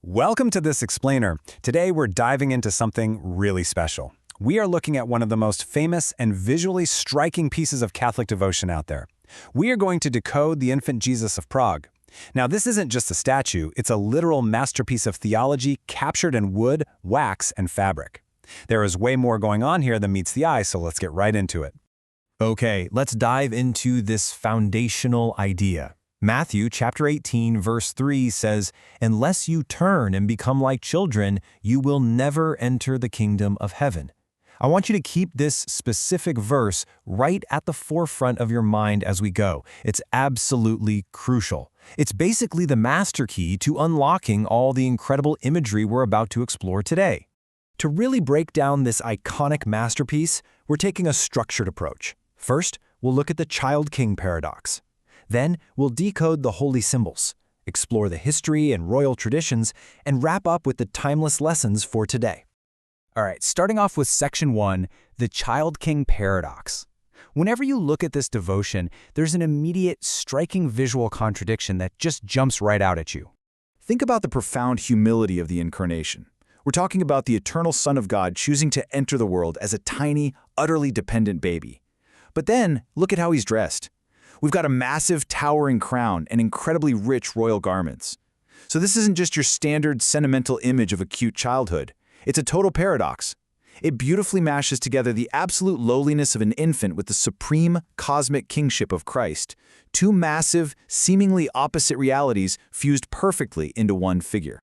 Welcome to this explainer. Today we're diving into something really special. We are looking at one of the most famous and visually striking pieces of Catholic devotion out there. We are going to decode the Infant Jesus of Prague. Now, this isn't just a statue, it's a literal masterpiece of theology captured in wood, wax, and fabric. There is way more going on here than meets the eye, so let's get right into it. Okay, let's dive into this foundational idea. Matthew chapter 18 verse 3 says, "Unless you turn and become like children, you will never enter the kingdom of heaven." I want you to keep this specific verse right at the forefront of your mind as we go. It's absolutely crucial. It's basically the master key to unlocking all the incredible imagery we're about to explore today. To really break down this iconic masterpiece, we're taking a structured approach. First, we'll look at the child-king paradox. Then, we'll decode the holy symbols, explore the history and royal traditions, and wrap up with the timeless lessons for today. All right, starting off with Section 1, the child-king paradox. Whenever you look at this devotion, there's an immediate, striking visual contradiction that just jumps right out at you. Think about the profound humility of the Incarnation. We're talking about the eternal Son of God choosing to enter the world as a tiny, utterly dependent baby. But then, look at how he's dressed. We've got a massive, towering crown and incredibly rich royal garments. So this isn't just your standard sentimental image of a cute childhood. It's a total paradox. It beautifully mashes together the absolute lowliness of an infant with the supreme cosmic kingship of Christ, two massive, seemingly opposite realities fused perfectly into one figure.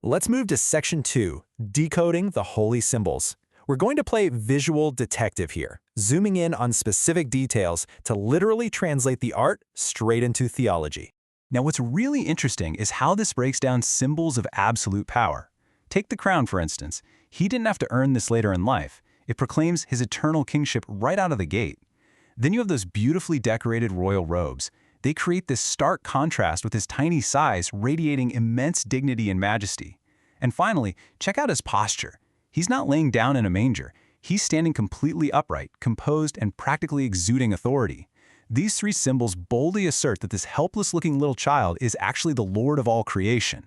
Let's move to Section 2, decoding the holy symbols. We're going to play visual detective here, zooming in on specific details to literally translate the art straight into theology. Now, what's really interesting is how this breaks down symbols of absolute power. Take the crown, for instance. He didn't have to earn this later in life. It proclaims his eternal kingship right out of the gate. Then you have those beautifully decorated royal robes. They create this stark contrast with his tiny size, radiating immense dignity and majesty. And finally, check out his posture. He's not laying down in a manger. He's standing completely upright, composed, and practically exuding authority. These three symbols boldly assert that this helpless-looking little child is actually the Lord of all creation.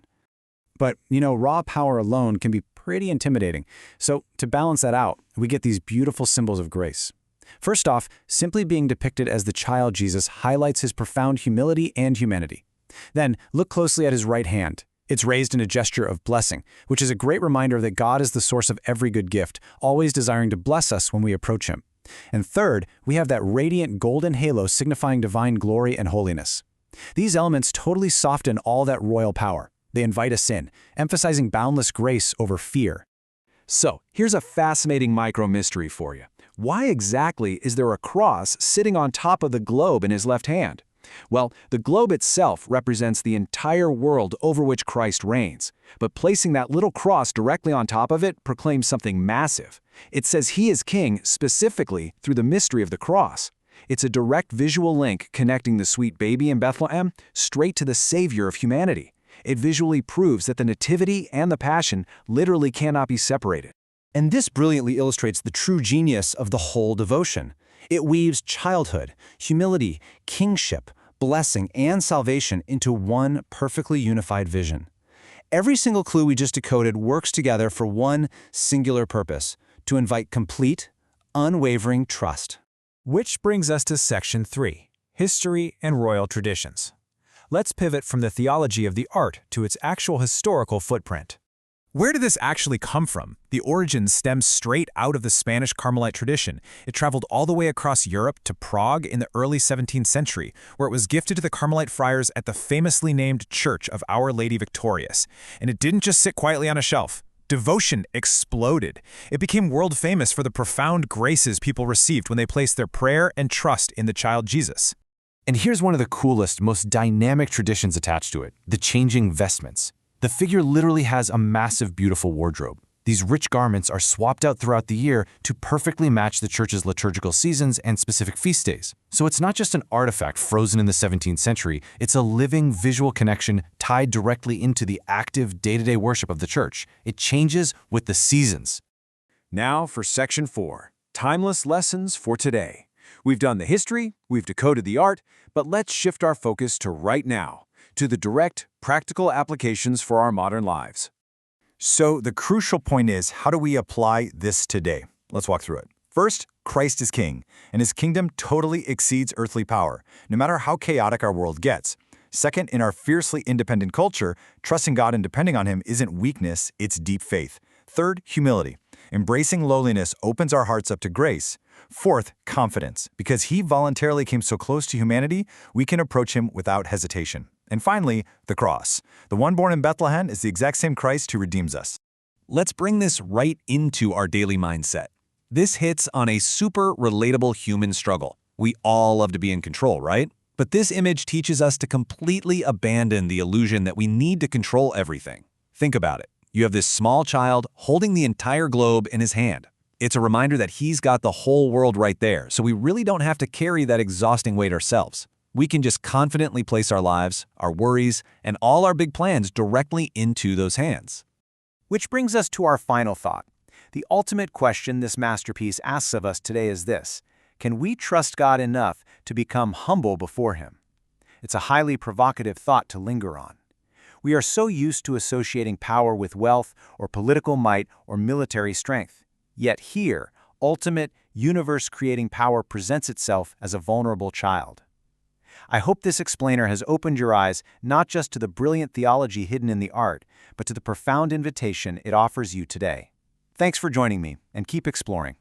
But, raw power alone can be pretty intimidating. So, to balance that out, we get these beautiful symbols of grace. First off, simply being depicted as the child Jesus highlights his profound humility and humanity. Then, look closely at his right hand. It's raised in a gesture of blessing, which is a great reminder that God is the source of every good gift, always desiring to bless us when we approach him. And third, we have that radiant golden halo signifying divine glory and holiness. These elements totally soften all that royal power. They invite us in, emphasizing boundless grace over fear. So, here's a fascinating micro-mystery for you. Why exactly is there a cross sitting on top of the globe in his left hand? Well, the globe itself represents the entire world over which Christ reigns, but placing that little cross directly on top of it proclaims something massive. It says he is king specifically through the mystery of the cross. It's a direct visual link connecting the sweet baby in Bethlehem straight to the Savior of humanity. It visually proves that the Nativity and the Passion literally cannot be separated. And this brilliantly illustrates the true genius of the whole devotion. It weaves childhood, humility, kingship, blessing, and salvation into one perfectly unified vision. Every single clue we just decoded works together for one singular purpose: to invite complete, unwavering trust. Which brings us to Section 3, history and royal traditions. Let's pivot from the theology of the art to its actual historical footprint. Where did this actually come from? The origin stems straight out of the Spanish Carmelite tradition. It traveled all the way across Europe to Prague in the early 17th century, where it was gifted to the Carmelite friars at the famously named Church of Our Lady Victorious. And it didn't just sit quietly on a shelf. Devotion exploded. It became world famous for the profound graces people received when they placed their prayer and trust in the child Jesus. And here's one of the coolest, most dynamic traditions attached to it: the changing vestments. The figure literally has a massive, beautiful wardrobe. These rich garments are swapped out throughout the year to perfectly match the church's liturgical seasons and specific feast days. So it's not just an artifact frozen in the 17th century, it's a living visual connection tied directly into the active day-to-day worship of the church. It changes with the seasons. Now for Section 4, timeless lessons for today. We've done the history, we've decoded the art, but let's shift our focus to right now, to the direct, practical applications for our modern lives. So the crucial point is, how do we apply this today? Let's walk through it. First, Christ is king, and his kingdom totally exceeds earthly power, no matter how chaotic our world gets. Second, in our fiercely independent culture, trusting God and depending on him isn't weakness, it's deep faith. Third, humility. Embracing lowliness opens our hearts up to grace. Fourth, confidence. Because he voluntarily came so close to humanity, we can approach him without hesitation. And finally, the cross. The one born in Bethlehem is the exact same Christ who redeems us. Let's bring this right into our daily mindset. This hits on a super relatable human struggle. We all love to be in control, right? But this image teaches us to completely abandon the illusion that we need to control everything. Think about it. You have this small child holding the entire globe in his hand. It's a reminder that he's got the whole world right there, so we really don't have to carry that exhausting weight ourselves. We can just confidently place our lives, our worries, and all our big plans directly into those hands. Which brings us to our final thought. The ultimate question this masterpiece asks of us today is this: can we trust God enough to become humble before him? It's a highly provocative thought to linger on. We are so used to associating power with wealth or political might or military strength. Yet here, ultimate, universe-creating power presents itself as a vulnerable child. I hope this explainer has opened your eyes not just to the brilliant theology hidden in the art, but to the profound invitation it offers you today. Thanks for joining me, and keep exploring.